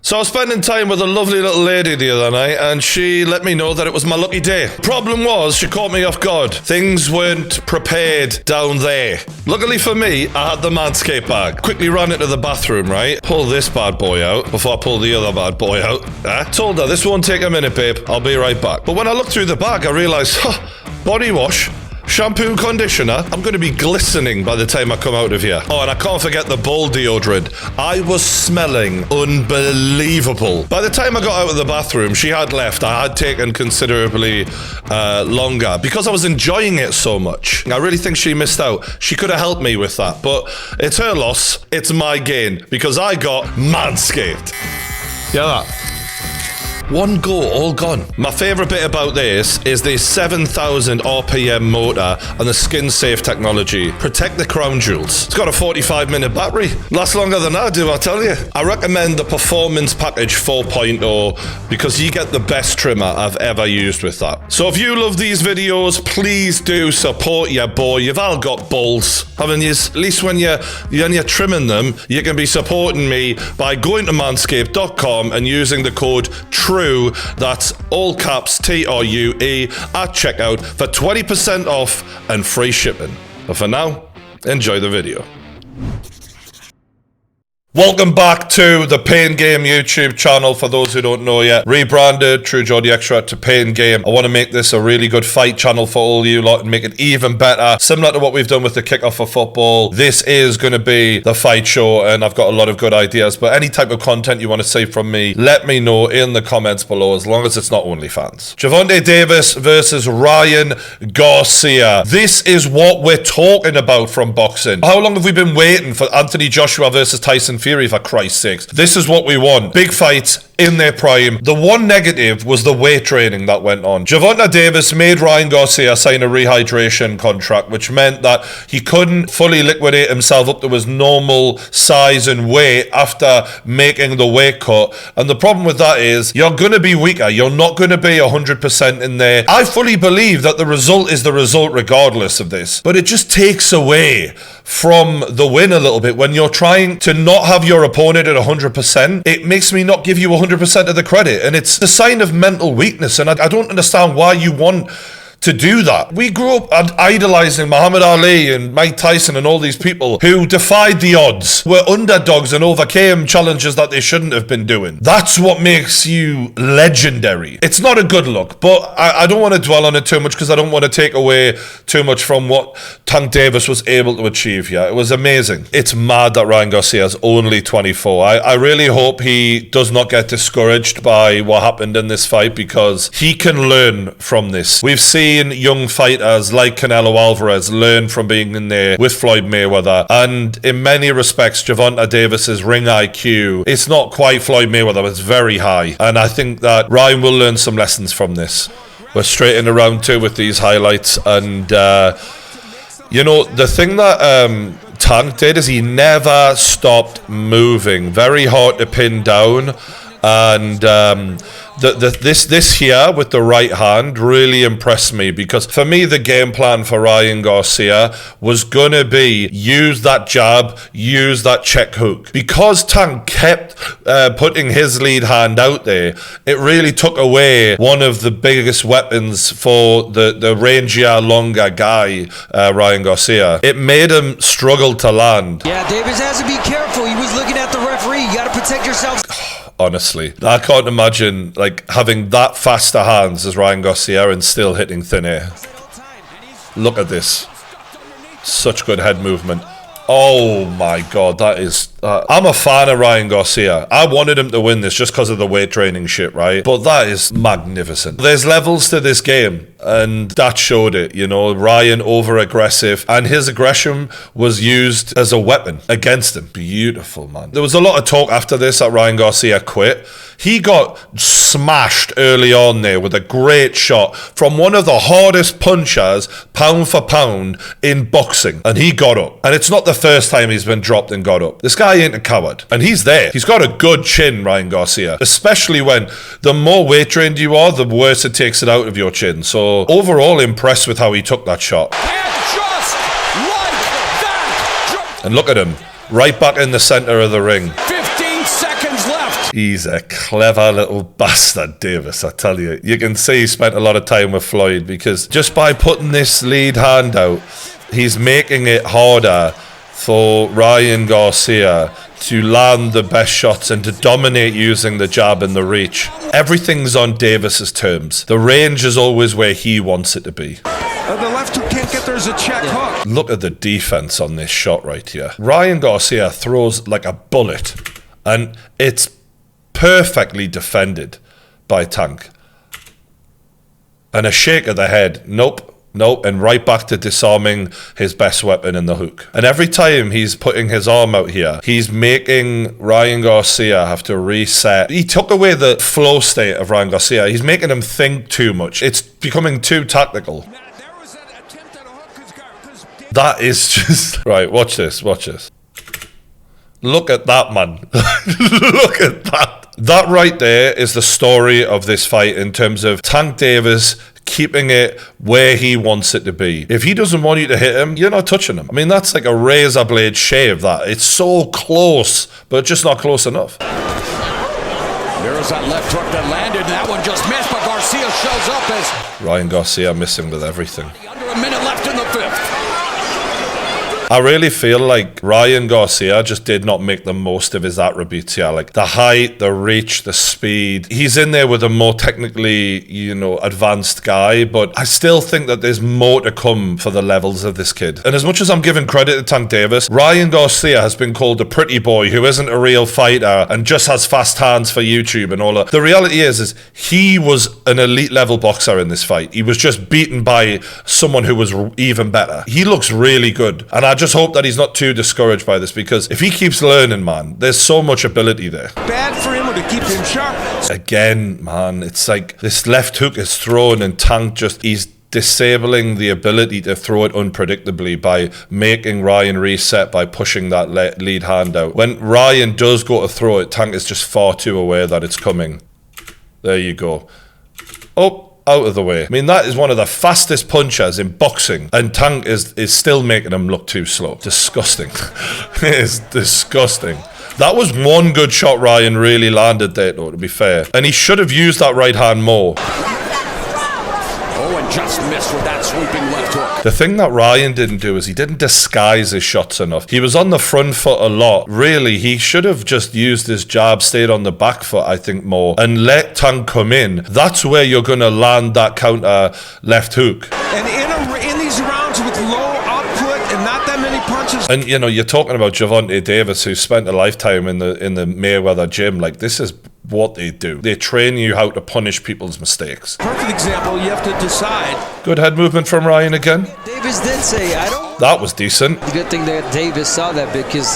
So I was spending time with a lovely little lady the other night, and she let me know that it was my lucky day. Problem was, she caught me off guard. Things weren't prepared down there. Luckily for me, I had the Manscaped bag. Quickly ran into the bathroom, right? Pull this bad boy out before I pull the other bad boy out. Told her, this won't take a minute, babe. I'll be right back. But when I looked through the bag, I realised, body wash, shampoo, conditioner. I'm going to be glistening by the time I come out of here. Oh, and I can't forget the ball deodorant. I was smelling unbelievable. By the time I got out of the bathroom, she had left. I had taken considerably longer because I was enjoying it so much. I really think she missed out. She could have helped me with that, but it's her loss. It's my gain because I got Manscaped. Yeah, that. One go, all gone. My favourite bit about this is the 7,000 RPM motor and the skin-safe technology. Protect the crown jewels. It's got a 45-minute battery. Lasts longer than I do, I tell you. I recommend the Performance Package 4.0 because you get the best trimmer I've ever used with that. So if you love these videos, please do support your boy. You've all got balls, haven't you? At least when you're trimming them, you can be supporting me by going to manscaped.com and using the code TRUE. That's all caps TRUE at checkout for 20% off and free shipping. But for now, enjoy the video. Welcome back to the Pain Game YouTube channel. For those who don't know yet, rebranded True Geordie Extra to Pain Game. I want to make this a really good fight channel for all you lot and make it even better. Similar to what we've done with the kickoff for football, this is going to be the fight show, and I've got a lot of good ideas. But any type of content you want to see from me, let me know in the comments below, as long as it's not OnlyFans. Gervonta Davis versus Ryan Garcia. This is what we're talking about from boxing. How long have we been waiting for Anthony Joshua versus Tyson Fury, for Christ's sakes? This is what we want. Big fights in their prime. The one negative was the weight training that went on. Gervonta Davis made Ryan Garcia sign a rehydration contract, which meant that he couldn't fully liquidate himself up to his normal size and weight after making the weight cut. And the problem with that is you're going to be weaker. You're not going to be 100% in there. I fully believe that the result is the result regardless of this, but it just takes away from the win a little bit when you're trying to not have your opponent at 100%. It makes me not give you 100% of the credit, and it's a sign of mental weakness, and I don't understand why you want to do that. We grew up idolizing Muhammad Ali and Mike Tyson and all these people who defied the odds, were underdogs and overcame challenges that they shouldn't have been doing. That's what makes you legendary. It's not a good look, but I don't want to dwell on it too much because I don't want to take away too much from what Tank Davis was able to achieve here. It was amazing. It's mad that Ryan Garcia is only 24. I really hope he does not get discouraged by what happened in this fight because he can learn from this. We've seen young fighters like Canelo Alvarez learn from being in there with Floyd Mayweather, and in many respects Gervonta Davis's ring IQ, it's not quite Floyd Mayweather, but it's very high, and I think that Ryan will learn some lessons from this. We're straight into round two with these highlights, and you know, the thing that Tank did is he never stopped moving. Very hard to pin down, and this here with the right hand really impressed me, because for me the game plan for Ryan Garcia was gonna be use that jab, use that check hook. Because Tank kept putting his lead hand out there, it really took away one of the biggest weapons for the rangier, longer guy, Ryan Garcia. It made him struggle to land. Yeah, Davis has to be careful. He was looking at the referee. You gotta protect yourself. Honestly, I can't imagine like having that faster hands as Ryan Garcia and still hitting thin air. Look at this. Such good head movement. Oh my god, that is... I'm a fan of Ryan Garcia. I wanted him to win this just because of the weight training shit, right? But that is magnificent. There's levels to this game, and that showed it, you know. Ryan over-aggressive, and his aggression was used as a weapon against him. Beautiful, man. There was a lot of talk after this that Ryan Garcia quit. He got smashed early on there with a great shot from one of the hardest punchers, pound for pound, in boxing, and he got up. And it's not the first time he's been dropped and got up. This guy ain't a coward, and he's there. He's got a good chin, Ryan Garcia, especially when the more weight trained you are, the worse it takes it out of your chin. So overall impressed with how he took that shot. And look at him, right back in the center of the ring. 15 seconds left. He's a clever little bastard, Davis, I tell you. You can see he spent a lot of time with Floyd, because just by putting this lead hand out, he's making it harder for Ryan Garcia to land the best shots and to dominate using the jab and the reach. Everything's on Davis's terms. The range is always where he wants it to be. The left hook can't get there as a check hook. Look at the defense on this shot right here. Ryan Garcia throws like a bullet, and it's perfectly defended by Tank. And a shake of the head. Nope. And right back to disarming his best weapon in the hook. And every time he's putting his arm out here, he's making Ryan Garcia have to reset. He took away the flow state of Ryan Garcia. He's making him think too much. It's becoming too tactical. That is just... Right, watch this. Look at that, man. Look at that. That right there is the story of this fight in terms of Tank Davis keeping it where he wants it to be. If he doesn't want you to hit him, you're not touching him. I mean, that's like a razor blade shave, that. It's so close, but just not close enough. There's that left hook that landed, and that one just missed, but Garcia shows up as... Ryan Garcia missing with everything. Under a minute left in the fifth. I really feel like Ryan Garcia just did not make the most of his attributes here. Like the height, the reach, the speed. He's in there with a more technically, advanced guy, but I still think that there's more to come for the levels of this kid. And as much as I'm giving credit to Tank Davis, Ryan Garcia has been called a pretty boy who isn't a real fighter and just has fast hands for YouTube and all that. The reality is he was an elite level boxer in this fight. He was just beaten by someone who was even better. He looks really good. And I just hope that he's not too discouraged by this, because if he keeps learning, man, there's so much ability there. Bad for him or to keep him sharp. Again, man, it's like this left hook is thrown and Tank he's disabling the ability to throw it unpredictably by making Ryan reset by pushing that lead hand out. When Ryan does go to throw it, Tank is just far too aware that it's coming. There you go. Oh. Out of the way. I mean, that is one of the fastest punchers in boxing, and Tank is still making him look too slow. Disgusting. It is disgusting. That was one good shot Ryan really landed there, though, to be fair. And he should have used that right hand more. Oh, and just missed with that sweeping left hook. The thing that Ryan didn't do is he didn't disguise his shots enough. He was on the front foot a lot. Really, he should have just used his jab, stayed on the back foot, I think, more, and let Tank come in. That's where you're going to land that counter left hook. And in these rounds with low output and not that many punches. And, you're talking about Gervonta Davis, who spent a lifetime in the Mayweather gym. Like, this is what they do. They train you how to punish people's mistakes. Perfect example, you have to decide. Good head movement from Ryan again. Davis did say, I don't... That was decent. The good thing that Davis saw that because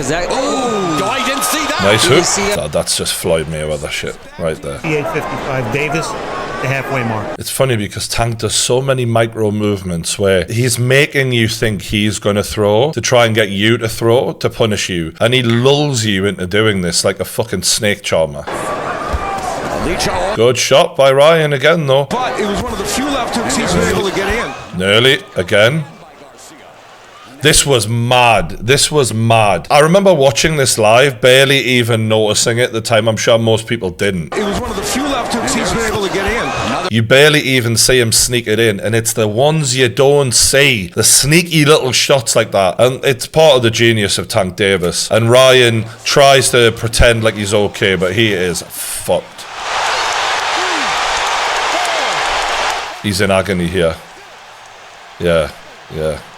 that... Oh, I didn't see that. Nice Did you hook. see it? Oh, that's just Floyd Mayweather shit right there. 58-55 Davis, the halfway mark. It's funny because Tank does so many micro movements where he's making you think he's going to throw to try and get you to throw to punish you. And he lulls you into doing this like a fucking snake charmer. Good shot by Ryan again, though. But it was one of the few left hooks he's been able to get in. Nearly again. This was mad. I remember watching this live, barely even noticing it at the time. I'm sure most people didn't. It was one of the few left hooks he's been able to get in. You barely even see him sneak it in, and it's the ones you don't see. The sneaky little shots like that. And it's part of the genius of Tank Davis. And Ryan tries to pretend like he's okay, but he is fucked. He's in agony here. Yeah.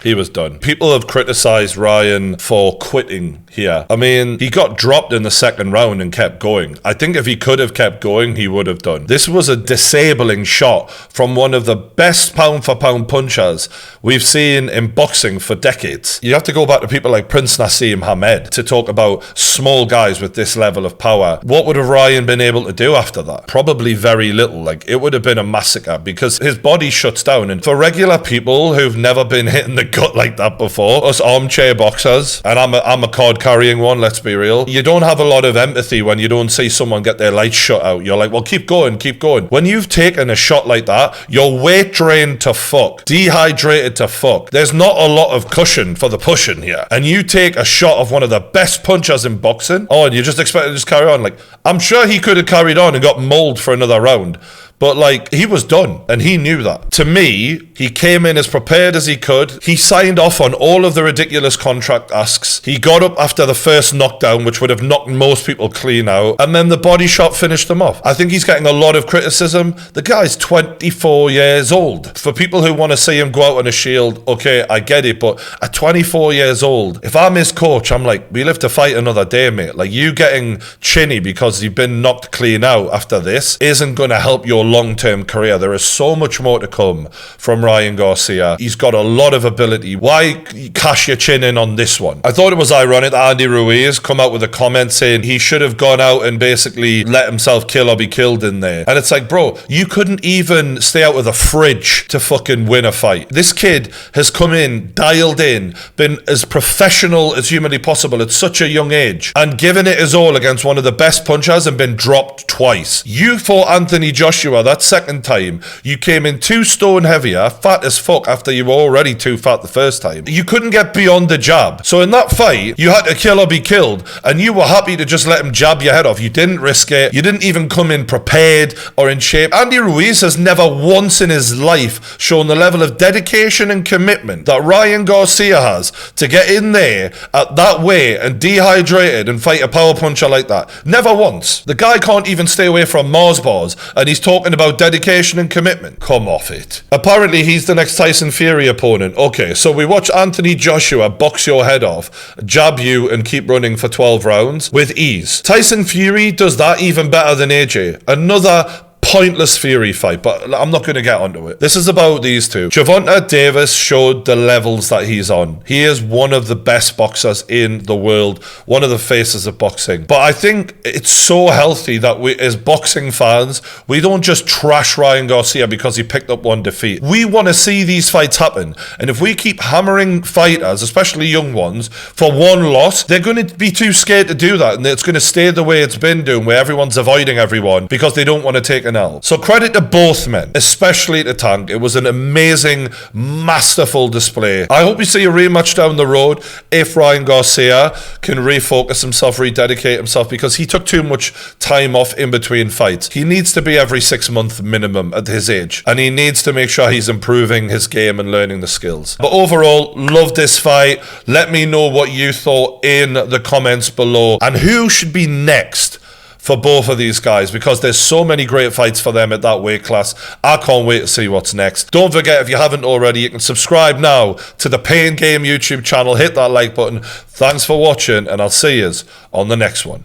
He was done. People have criticized Ryan for quitting here. I mean, he got dropped in the second round and kept going. I think if he could have kept going, he would have done. This was a disabling shot from one of the best pound-for-pound punchers we've seen in boxing for decades. You have to go back to people like Prince Nassim Hamed to talk about small guys with this level of power. What would have Ryan been able to do after that? Probably very little. Like, it would have been a massacre because his body shuts down. And for regular people who've never been been hit in the gut like that before. Us armchair boxers, and I'm a card carrying one, let's be real. You don't have a lot of empathy when you don't see someone get their lights shut out. You're like, well, keep going, keep going. When you've taken a shot like that, you're weight drained to fuck, dehydrated to fuck. There's not a lot of cushion for the pushing here. And you take a shot of one of the best punchers in boxing, oh, and you just expect to just carry on. Like, I'm sure he could have carried on and got mauled for another round. But, like, he was done, and he knew that. To me, he came in as prepared as he could. He signed off on all of the ridiculous contract asks. He got up after the first knockdown, which would have knocked most people clean out, and then the body shot finished him off. I think he's getting a lot of criticism. The guy's 24 years old. For people who want to see him go out on a shield, okay, I get it, but at 24 years old, if I'm his coach, I'm like, we live to fight another day, mate. Like, you getting chinny because you've been knocked clean out after this isn't going to help your long-term career. There is so much more to come from Ryan Garcia. He's got a lot of ability. Why cash your chin in on this one? I thought it was ironic that Andy Ruiz come out with a comment saying he should have gone out and basically let himself kill or be killed in there. And it's like, bro, you couldn't even stay out of the fridge to fucking win a fight. This kid has come in, dialed in, been as professional as humanly possible at such a young age, and given it his all against one of the best punchers and been dropped twice. You fought Anthony Joshua that second time. You came in 2 stone heavier, fat as fuck after you were already too fat the first time. You couldn't get beyond the jab. So in that fight, you had to kill or be killed, and you were happy to just let him jab your head off. You didn't risk it. You didn't even come in prepared or in shape. Andy Ruiz has never once in his life shown the level of dedication and commitment that Ryan Garcia has to get in there at that weight and dehydrated and fight a power puncher like that. Never once. The guy can't even stay away from Mars bars, and he's talking about dedication and commitment. Come off it. Apparently he's the next Tyson Fury opponent. Okay, so we watch Anthony Joshua box your head off, jab you, and keep running for 12 rounds with ease. Tyson Fury does that even better than AJ. Another pointless Fury fight, but I'm not going to get onto it. This is about these two. Gervonta Davis showed the levels that he's on. He is one of the best boxers in the world, one of the faces of boxing. But I think it's so healthy that we, as boxing fans, we don't just trash Ryan Garcia because he picked up one defeat. We want to see these fights happen. And if we keep hammering fighters, especially young ones, for one loss, they're going to be too scared to do that. And it's going to stay the way it's been doing, where everyone's avoiding everyone because they don't want to take an L. So credit to both men, especially to Tank. It was an amazing, masterful display. I hope we see a rematch down the road if Ryan Garcia can refocus himself, rededicate himself, because he took too much time off in between fights. He needs to be every 6 months minimum at his age, and he needs to make sure he's improving his game and learning the skills. But overall, loved this fight. Let me know what you thought in the comments below, and who should be next for both of these guys, because there's so many great fights for them at that weight class. I can't wait to see what's next. Don't forget, if you haven't already, you can subscribe now to the Pain Game YouTube channel. Hit that like button. Thanks for watching, and I'll see you on the next one.